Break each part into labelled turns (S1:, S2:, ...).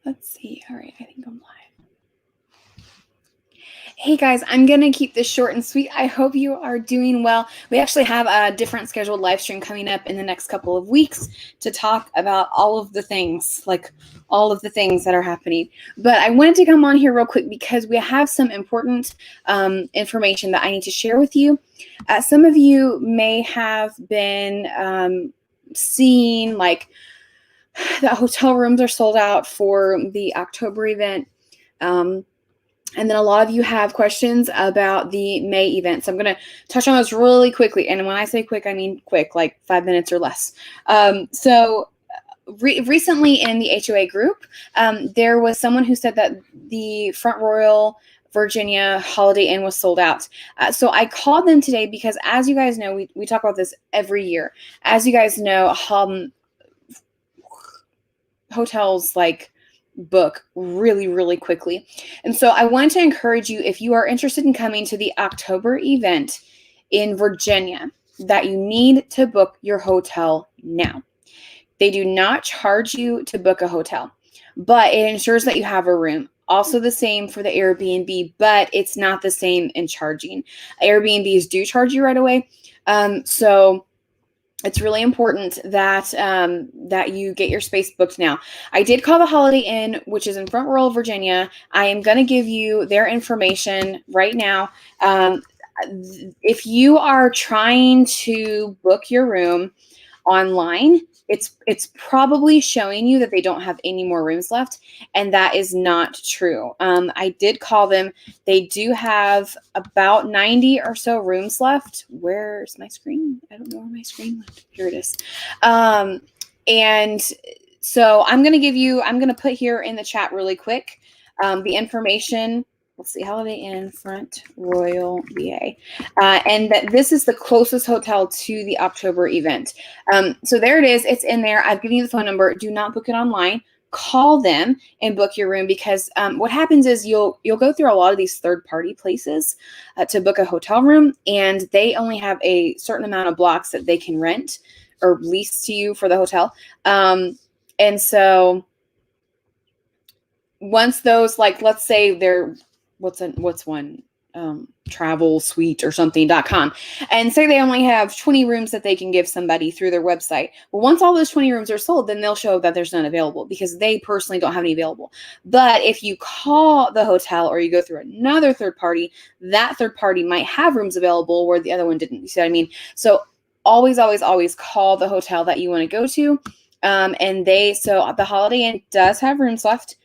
S1: Let's see. All right, I think I'm live. Hey guys, I'm going to keep this short and sweet. I hope you are doing well. We actually have a different scheduled live stream coming up in the next couple of weeks to talk about all of the things, like all of the things that are happening. But I wanted to come on here real quick because we have some important information that I need to share with you. Some of you may have been seeing like that hotel rooms are sold out for the October event. And then a lot of you have questions about the May event. So I'm going to touch on those really quickly. And when I say quick, I mean quick, like 5 minutes or less. Recently in the HOA group, there was someone who said that the Front Royal Virginia Holiday Inn was sold out. So I called them today because, as you guys know, we talk about this every year. As you guys know, hotels like book really, really quickly. And so I wanted to encourage you, if you are interested in coming to the October event in Virginia, that you need to book your hotel now. They do not charge you to book a hotel, but it ensures that you have a room. Also the same for the Airbnb, but it's not the same in charging. Airbnbs do charge you right away. So it's really important that that you get your space booked now. I did call the Holiday Inn, which is in Front Royal, Virginia. I am going to give you their information right now. If you are trying to book your room online, it's probably showing you that they don't have any more rooms left, and that is not true. I did call them. They do have about 90 or so rooms left. Where's my screen? I don't know where my screen went. Here it is. And so I'm going to put here in the chat really quick the information. Let's see, Holiday Inn, Front Royal, VA. And that this is the closest hotel to the October event. So there it is. It's in there. I've given you the phone number. Do not book it online. Call them and book your room, because what happens is you'll go through a lot of these third-party places to book a hotel room, and they only have a certain amount of blocks that they can rent or lease to you for the hotel. And so once those, like, let's say they're what's one travel suite or something.com, and say they only have 20 rooms that they can give somebody through their website. Well, once all those 20 rooms are sold, then they'll show that there's none available because they personally don't have any available. But if you call the hotel or you go through another third party, that third party might have rooms available where the other one didn't. You see what I mean? So always call the hotel that you want to go to. So the Holiday Inn does have rooms left,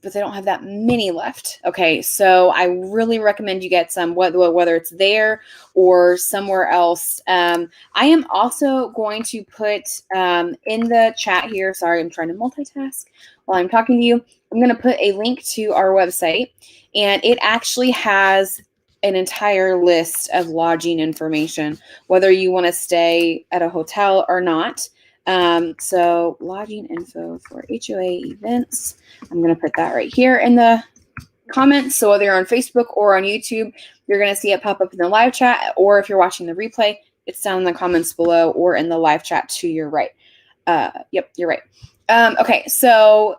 S1: but they don't have that many left. Okay, so I really recommend you get some, whether it's there or somewhere else. I am also going to put in the chat here, sorry, I'm trying to multitask while I'm talking to you. I'm going to put a link to our website, and it actually has an entire list of lodging information, whether you want to stay at a hotel or not. So lodging info for HOA events. I'm going to put that right here in the comments. So whether you're on Facebook or on YouTube, you're going to see it pop up in the live chat, or if you're watching the replay, it's down in the comments below or in the live chat to your right. Yep, you're right. Okay, so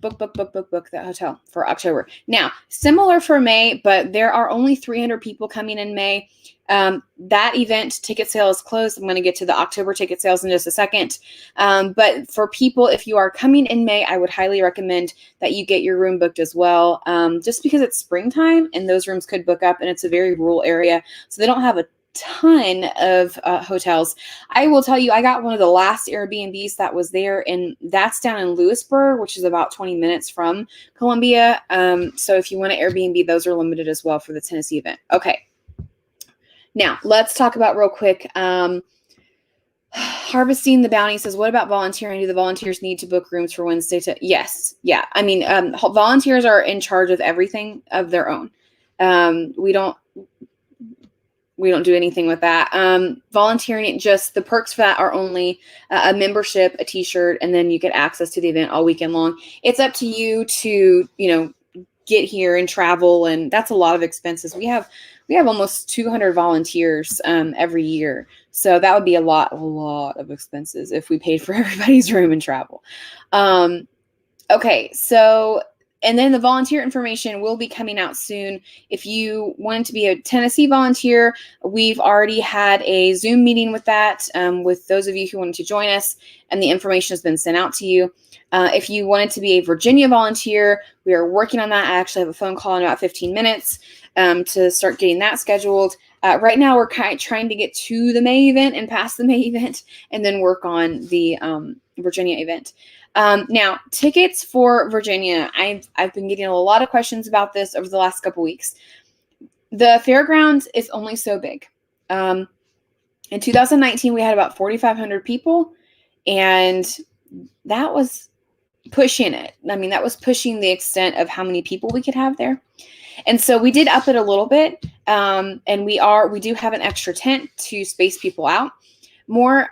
S1: book that hotel for October. Now, similar for May, but there are only 300 people coming in May. That event ticket sale is closed. I'm going to get to the October ticket sales in just a second. But for people, if you are coming in May, I would highly recommend that you get your room booked as well, just because it's springtime and those rooms could book up, and it's a very rural area, so they don't have a ton of hotels. I will tell you, I got one of the last Airbnbs that was there, and that's down in Lewisburg, which is about 20 minutes from Columbia. So if you want an Airbnb, those are limited as well for the Tennessee event. Okay. Now, let's talk about real quick. Harvesting the Bounty says, what about volunteering? Do the volunteers need to book rooms for Wednesday? Yes. Yeah. I mean, volunteers are in charge of everything of their own. We don't do anything with that. Volunteering, just the perks for that are only a membership, a t-shirt, and then you get access to the event all weekend long. It's up to you to, get here and travel, and that's a lot of expenses. We have almost 200 volunteers every year, so that would be a lot of expenses if we paid for everybody's room and travel. Okay, so, and then the volunteer information will be coming out soon. If you wanted to be a Tennessee volunteer, we've already had a Zoom meeting with that, with those of you who wanted to join us, and the information has been sent out to you. If you wanted to be a Virginia volunteer, we are working on that. I actually have a phone call in about 15 minutes to start getting that scheduled. Right now, we're trying to get to the May event and past the May event, and then work on the Virginia event. Now, tickets for Virginia. I've been getting a lot of questions about this over the last couple weeks. The fairgrounds is only so big. In 2019, we had about 4,500 people, and that was pushing it. I mean, that was pushing the extent of how many people we could have there. And so we did up it a little bit, and we do have an extra tent to space people out more,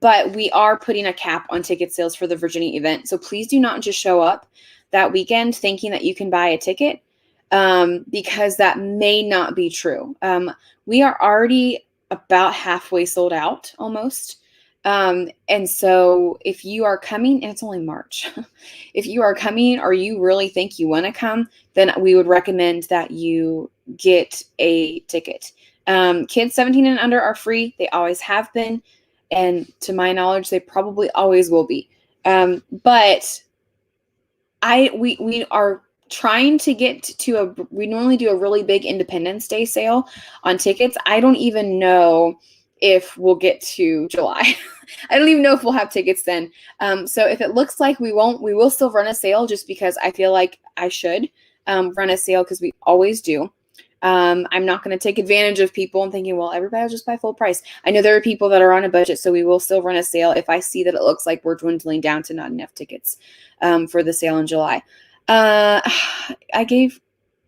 S1: but we are putting a cap on ticket sales for the Virginia event. So please do not just show up that weekend thinking that you can buy a ticket, because that may not be true. We are already about halfway sold out almost. And so if you are coming, and it's only March, if you are coming or you really think you want to come, then we would recommend that you get a ticket. Kids 17 and under are free. They always have been. And to my knowledge, they probably always will be. But we are trying to get to we normally do a really big Independence Day sale on tickets. I don't even know if we'll get to July. I don't even know if we'll have tickets then. So if it looks like we won't, we will still run a sale, just because I feel like I should run a sale, because we always do. I'm not going to take advantage of people and thinking, well, everybody will just buy full price. I know there are people that are on a budget, so we will still run a sale if I see that it looks like we're dwindling down to not enough tickets for the sale in July. I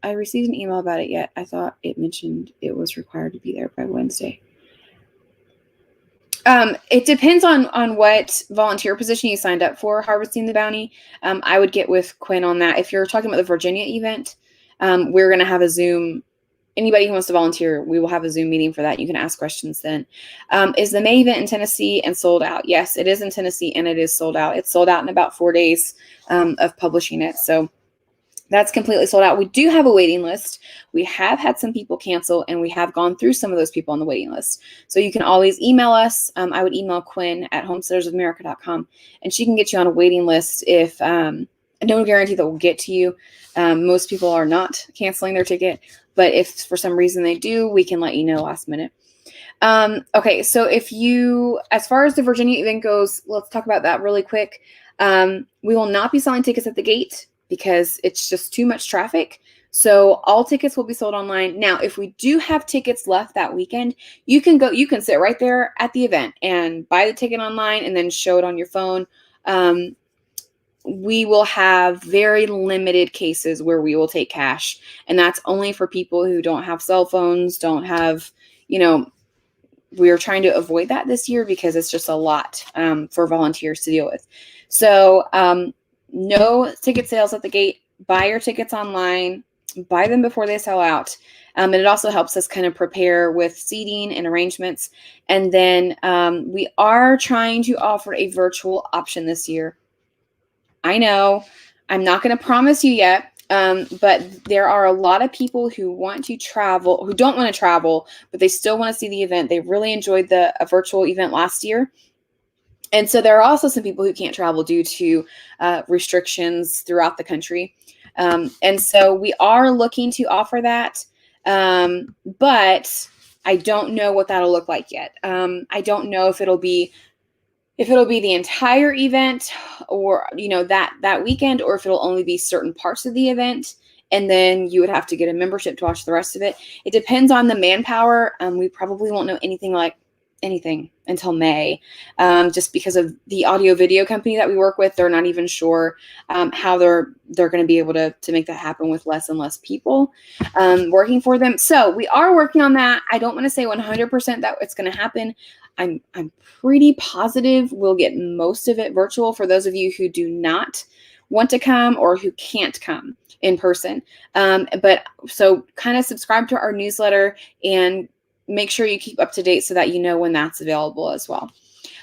S1: received an email about it yet. I thought it mentioned it was required to be there by Wednesday. It depends on what volunteer position you signed up for, Harvesting the Bounty. I would get with Quinn on that. If you're talking about the Virginia event, we're going to have a Zoom. Anybody who wants to volunteer, we will have a Zoom meeting for that. You can ask questions then. Is the May event in Tennessee and sold out? Yes, it is in Tennessee, and it is sold out. It's sold out in about 4 days of publishing it. So that's completely sold out. We do have a waiting list. We have had some people cancel, and we have gone through some of those people on the waiting list. So you can always email us. I would email Quinn at homesteadersofamerica.com, and she can get you on a waiting list. If no guarantee that will get to you. Most people are not canceling their ticket, but if for some reason they do, we can let you know last minute. Okay, so as far as the Virginia event goes, let's talk about that really quick. We will not be selling tickets at the gate, because it's just too much traffic. So all tickets will be sold online. Now, if we do have tickets left that weekend, you can sit right there at the event and buy the ticket online and then show it on your phone. We will have very limited cases where we will take cash, and that's only for people who don't have cell phones, don't have, we are trying to avoid that this year because it's just a lot for volunteers to deal with. So, no ticket sales at the gate. Buy your tickets online. Buy them before they sell out. And it also helps us kind of prepare with seating and arrangements. And then we are trying to offer a virtual option this year. I know I'm not going to promise you yet, but there are a lot of people who want to travel, who don't want to travel, but they still want to see the event. They really enjoyed the virtual event last year. And so there are also some people who can't travel due to restrictions throughout the country. And so we are looking to offer that, but I don't know what that'll look like yet. I don't know if it'll be the entire event, or that weekend, or if it'll only be certain parts of the event, and then you would have to get a membership to watch the rest of it. It depends on the manpower. We probably won't know anything until May, just because of the audio video company that we work with. They're not even sure how they're going to be able to make that happen with less and less people working for them. So we are working on that. I don't want to say 100% that it's going to happen. I'm pretty positive we'll get most of it virtual for those of you who do not want to come or who can't come in person. But so kind of subscribe to our newsletter and make sure you keep up to date so that you know when that's available as well.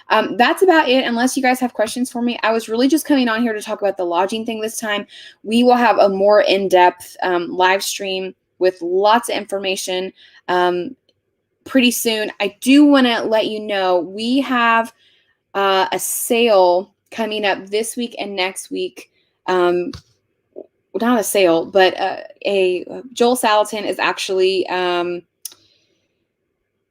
S1: That's about it, unless you guys have questions for me. I was really just coming on here to talk about the lodging thing this time. We will have a more in-depth live stream with lots of information pretty soon. I do want to let you know we have a sale coming up this week and next week. Not a sale, but Joel Salatin is actually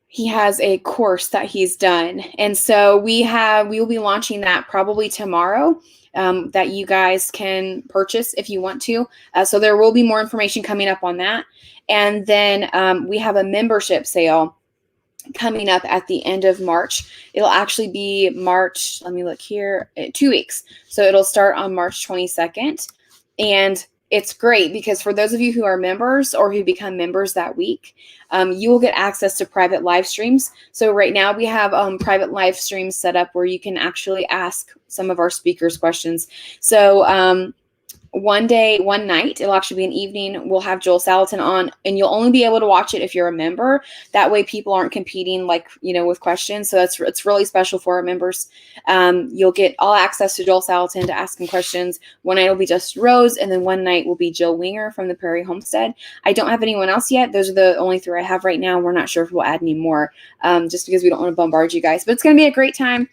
S1: he has a course that he's done, and so we will be launching that probably tomorrow. That you guys can purchase if you want to. So there will be more information coming up on that, and then we have a membership sale coming up at the end of March. It'll actually be March. Let me look here. 2 weeks. So it'll start on March 22nd, and it's great because for those of you who are members or who become members that week, you will get access to private live streams. So right now we have private live streams set up where you can actually ask some of our speakers questions. So one night, it'll actually be an evening, we'll have Joel Salatin on, and you'll only be able to watch it if you're a member. That way people aren't competing with questions. So it's really special for our members. You'll get all access to Joel Salatin to ask him questions. One night will be just Rose, and then one night will be Jill Winger from the Prairie Homestead. I don't have anyone else yet. Those are the only 3 I have right now. We're not sure if we'll add any more, just because we don't want to bombard you guys, but it's going to be a great time.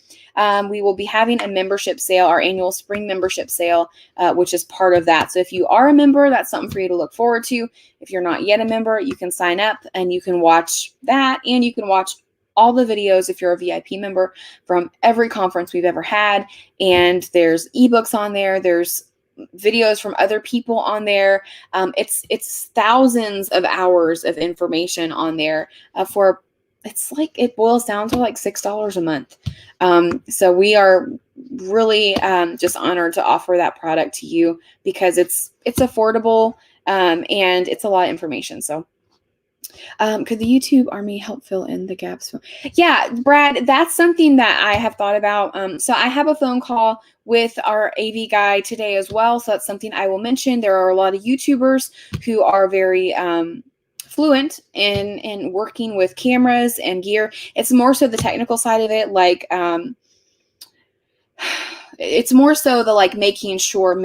S1: We will be having a membership sale, our annual spring membership sale, which is part of that. So if you are a member, that's something for you to look forward to. If you're not yet a member, you can sign up and you can watch that, and you can watch all the videos if you're a VIP member from every conference we've ever had. And there's ebooks on there. There's videos from other people on there. It's thousands of hours of information on there it boils down to like $6 a month. So we are really just honored to offer that product to you because it's affordable and it's a lot of information. So could the YouTube Army help fill in the gaps? Yeah, Brad, that's something that I have thought about. So I have a phone call with our AV guy today as well. So that's something I will mention. There are a lot of YouTubers who are very fluent in working with cameras and gear. It's more so the technical side of it, it's more so the making sure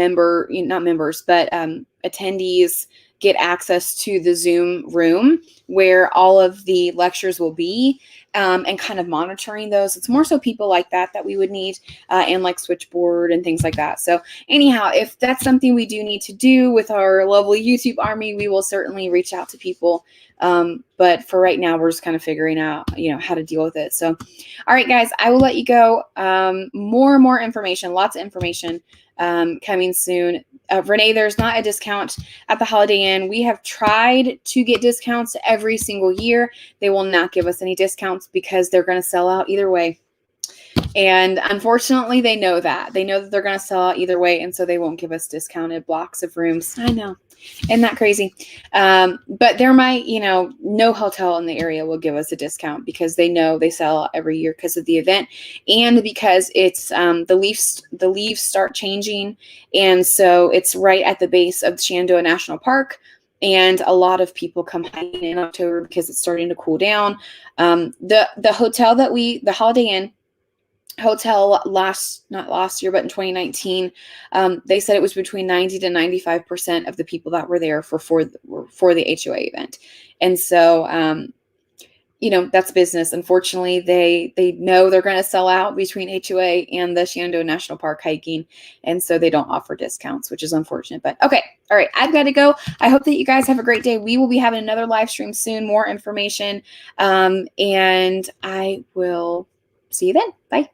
S1: attendees get access to the Zoom room where all of the lectures will be, and kind of monitoring those. It's more so people like that we would need, and like switchboard and things like that. So anyhow, if that's something we do need to do with our lovely YouTube Army, we will certainly reach out to people. But for right now, we're just kind of figuring out, how to deal with it. So, all right, guys, I will let you go. More and more information, lots of information coming soon. Renee, there's not a discount at the Holiday Inn. We have tried to get discounts every single year. They will not give us any discounts because they're going to sell out either way. And unfortunately, they know that. They know that they're going to sell out either way, and so they won't give us discounted blocks of rooms. I know. Isn't that crazy? But there might, no hotel in the area will give us a discount because they know they sell out every year because of the event and because it's the leaves start changing. And so it's right at the base of the Shenandoah National Park. And a lot of people come hiking in October because it's starting to cool down. The hotel the Holiday Inn hotel not last year, but in 2019, they said it was between 90 to 95% of the people that were there for the HOA event. And so, that's business. Unfortunately, they know they're going to sell out between HOA and the Shenandoah National Park hiking. And so they don't offer discounts, which is unfortunate, but okay. All right. I've got to go. I hope that you guys have a great day. We will be having another live stream soon, more information. And I will see you then. Bye.